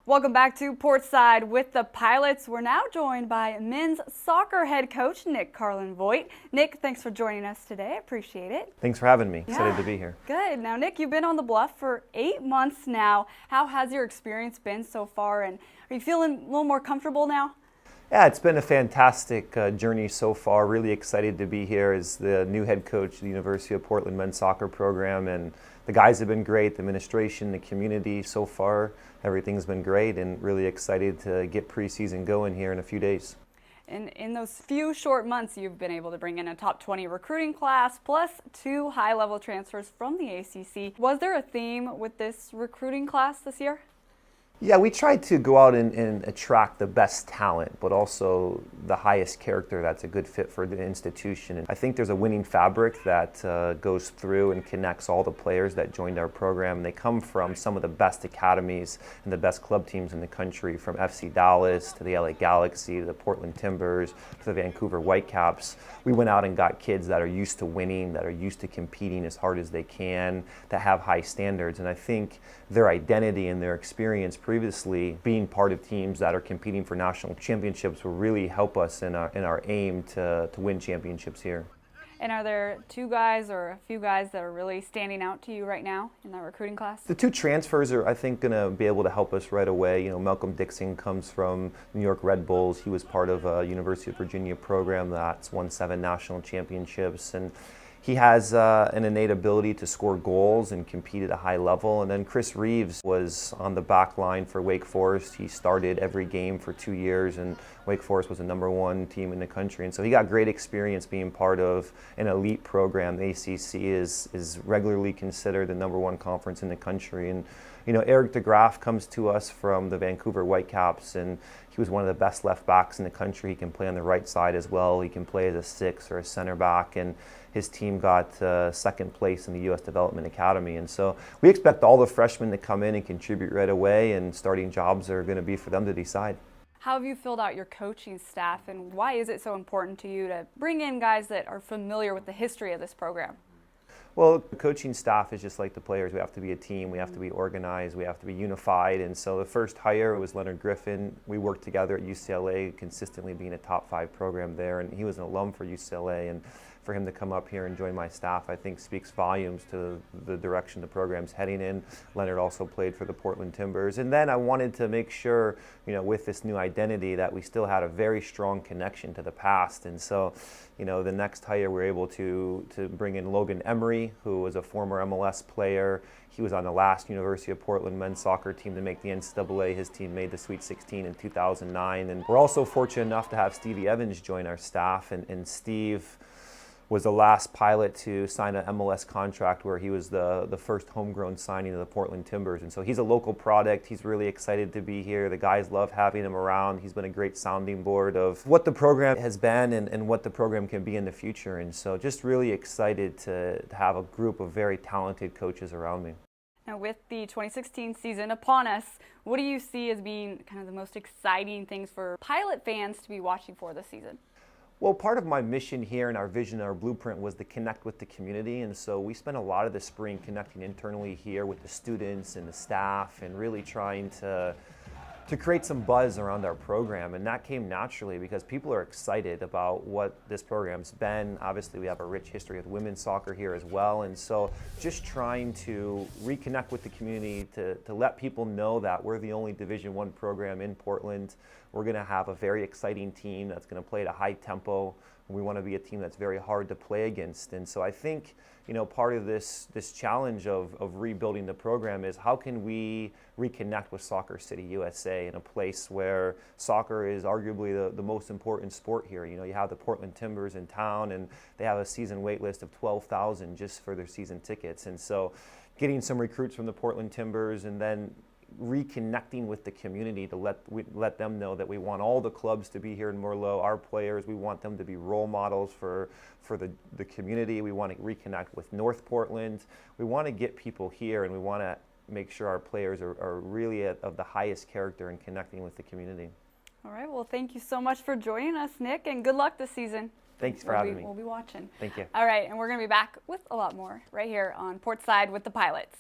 Welcome back to Portside with the Pilots. We're now joined by men's soccer head coach Nick Carlin-Voigt. Nick, thanks for joining us today. I appreciate it. Thanks for having me. Excited to be here. Good. Now, Nick, you've been on the Bluff for 8 months now. How has your experience been so far, and are you feeling a little more comfortable now? Yeah, it's been a fantastic journey so far. Really excited to be here as the new head coach of the University of Portland men's soccer program, and the guys have been great, the administration, the community so far. Everything's been great, and really excited to get preseason going here in a few days. And in those few short months, you've been able to bring in a top 20 recruiting class, plus 2 high-level transfers from the ACC. Was there a theme with this recruiting class this year? Yeah, we tried to go out and attract the best talent, but also the highest character that's a good fit for the institution. And I think there's a winning fabric that goes through and connects all the players that joined our program. They come from some of the best academies and the best club teams in the country, from FC Dallas to the LA Galaxy to the Portland Timbers to the Vancouver Whitecaps. We went out and got kids that are used to winning, that are used to competing as hard as they can, that have high standards. And I think their identity and their experience previously being part of teams that are competing for national championships will really help us in our aim to win championships here. And are there 2 guys or a few guys that are really standing out to you right now in that recruiting class? The 2 transfers are, I think, going to be able to help us right away. You know, Malcolm Dixon comes from New York Red Bulls. He was part of a University of Virginia program that's won 7 national championships, and he has an innate ability to score goals and compete at a high level. And then Chris Reeves was on the back line for Wake Forest. He started every game for 2 years, and Wake Forest was the #1 team in the country. And so he got great experience being part of an elite program. The ACC is regularly considered the #1 conference in the country. And you know, Eric DeGraff comes to us from the Vancouver Whitecaps, and he was one of the best left backs in the country. He can play on the right side as well. He can play as a 6 or a center back, and his team got 2nd place in the U.S. Development Academy. And so we expect all the freshmen to come in and contribute right away, and starting jobs are going to be for them to decide. How have you filled out your coaching staff, and why is it so important to you to bring in guys that are familiar with the history of this program? Well, the coaching staff is just like the players. We have to be a team. We have to be organized. We have to be unified. And so the first hire was Leonard Griffin. We worked together at UCLA, consistently being a top 5 program there. And he was an alum for UCLA. And for him to come up here and join my staff, I think speaks volumes to the direction the program's heading in. Leonard also played for the Portland Timbers. And then I wanted to make sure, you know, with this new identity, that we still had a very strong connection to the past. And so, you know, the next hire, we were able to bring in Logan Emery, who was a former MLS player. He was on the last University of Portland men's soccer team to make the NCAA. His team made the Sweet 16 in 2009. And we're also fortunate enough to have Stevie Evans join our staff. And Steve was the last Pilot to sign an MLS contract, where he was the first homegrown signing of the Portland Timbers. And so he's a local product. He's really excited to be here. The guys love having him around. He's been a great sounding board of what the program has been and what the program can be in the future. And so just really excited to have a group of very talented coaches around me. Now, with the 2016 season upon us, what do you see as being kind of the most exciting things for Pilot fans to be watching for this season? Well, part of my mission here and our vision, our blueprint, was to connect with the community. And so we spent a lot of the spring connecting internally here with the students and the staff, and really trying to create some buzz around our program. And that came naturally because people are excited about what this program's been. Obviously, we have a rich history of women's soccer here as well. And so just trying to reconnect with the community, to let people know that we're the only Division I program in Portland. We're going to have a very exciting team that's going to play at a high tempo. We want to be a team that's very hard to play against. And so I think, you know, part of this challenge of rebuilding the program is, how can we reconnect with Soccer City, USA, in a place where soccer is arguably the most important sport here. You know, you have the Portland Timbers in town, and they have a season wait list of 12,000 just for their season tickets. And so getting some recruits from the Portland Timbers, and then reconnecting with the community to let them know that we want all the clubs to be here in Merlot, our players. We want them to be role models for the community. We want to reconnect with North Portland. We want to get people here, and we want to make sure our players are really of the highest character in connecting with the community. All right, well, thank you so much for joining us, Nick, and good luck this season. Thanks for having me. We'll be watching. Thank you. All right, and we're going to be back with a lot more right here on Portside with the Pilots.